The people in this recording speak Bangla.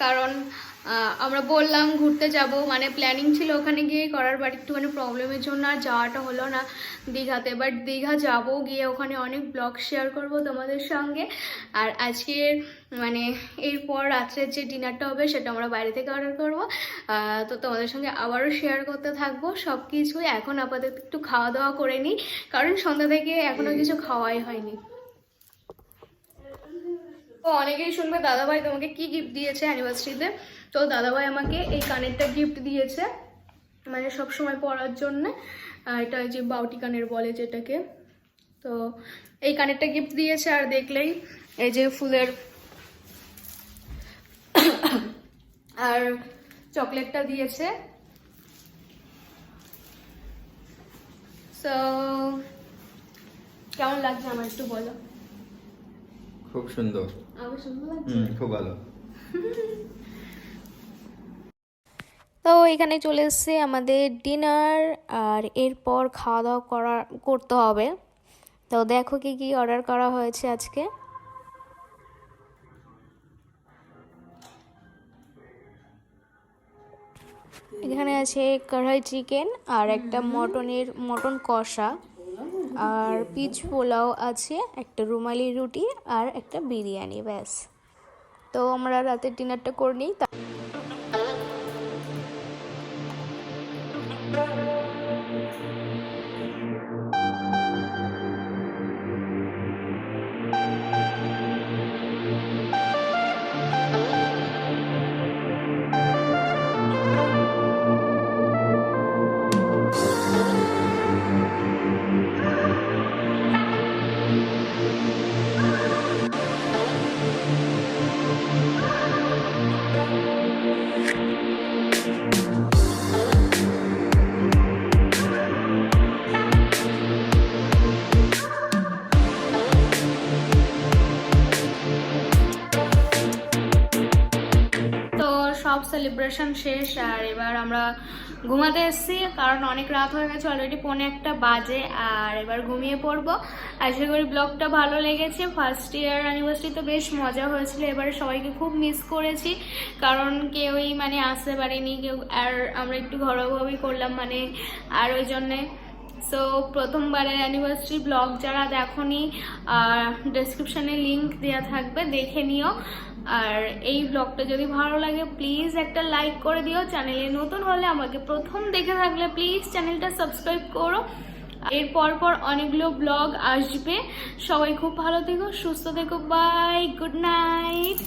কারণ আমরা বললাম ঘুরতে যাব, মানে প্ল্যানিং ছিল ওখানে গিয়ে করার, বাট একটুখানি প্রবলেমের জন্য আর যাওয়াটা হলো না দীঘাতে। বাট দীঘা যাব, গিয়ে ওখানে অনেক ব্লগ শেয়ার করব তোমাদের সঙ্গে। আর আজকের মানে এরপর রাত্রের যে ডিনারটা হবে সেটা আমরা বাইরে থেকে অর্ডার করবো, তো তোমাদের সঙ্গে আবারও শেয়ার করতে থাকবো সব কিছুই। এখন আপাতত একটু খাওয়া দাওয়া করে নিই, কারণ সন্ধ্যা থেকে এখনও কিছু খাওয়াই হয়নি। তো অনেকেই শুনবে দাদাভাই তোমাকে কি গিফট দিয়েছে অ্যানিভার্সারিতে। তো দাদাভাই আমাকে এই কানেরটা গিফট দিয়েছে, মানে সব সময় পরার জন্য। এটা যে বাউটি কানের বলে যেটাকে, তো এই কানেরটা গিফট দিয়েছে। আর দেখলেই এই যে ফুলের আর চকলেটটা দিয়েছে। সো কেমন লাগছে আমার একটু বলো। খুব সুন্দর। আমার সুন্দর লাগছে, খুব ভালো। তো এখানে চলে এসছে আমাদের ডিনার, আর এরপর খাওয়া দাওয়া করতে হবে। তো দেখো কি কি অর্ডার করা হয়েছে আজকে। এখানে আছে কড়াই চিকেন, আর একটা মটন কষা, আর পিচ পোলাও আছে, একটা রুমালি রুটি, আর একটা বিরিয়ানি, ব্যাস। তো আমরা রাতের ডিনারটা করে নিই। সব সেলিব্রেশন শেষ, আর এবার আমরা ঘুমাতে এসেছি, কারণ অনেক রাত হয়ে গেছে, অলরেডি 1:45 বাজে। আর এবার ঘুমিয়ে পড়বো। আশা করি ব্লগটা ভালো লেগেছে। ফার্স্ট ইয়ার অ্যানিভার্সারি তো বেশ মজা হয়েছিল, এবারে সবাইকে খুব মিস করেছি, কারণ কেউই মানে আসতে পারেনি কেউ, আর আমরা একটু ঘরোয়াভাবেই করলাম মানে, আর ওই জন্যে। সো প্রথমবারের অ্যানিভার্সারি ব্লগ যারা দেখোনি, ডেসক্রিপশানে লিঙ্ক দেওয়া থাকবে, দেখে নিও। আর এই ব্লগটা যদি ভালো লাগে প্লিজ একটা লাইক করে দিও। চ্যানেলে নতুন হলে, আমাকে প্রথম দেখে থাকলে প্লিজ চ্যানেলটা সাবস্ক্রাইব করো। এর পর অনেকগুলো ব্লগ আসবে। সবাই খুব ভালো থেকো, সুস্থ থেকো, বাই, গুড নাইট।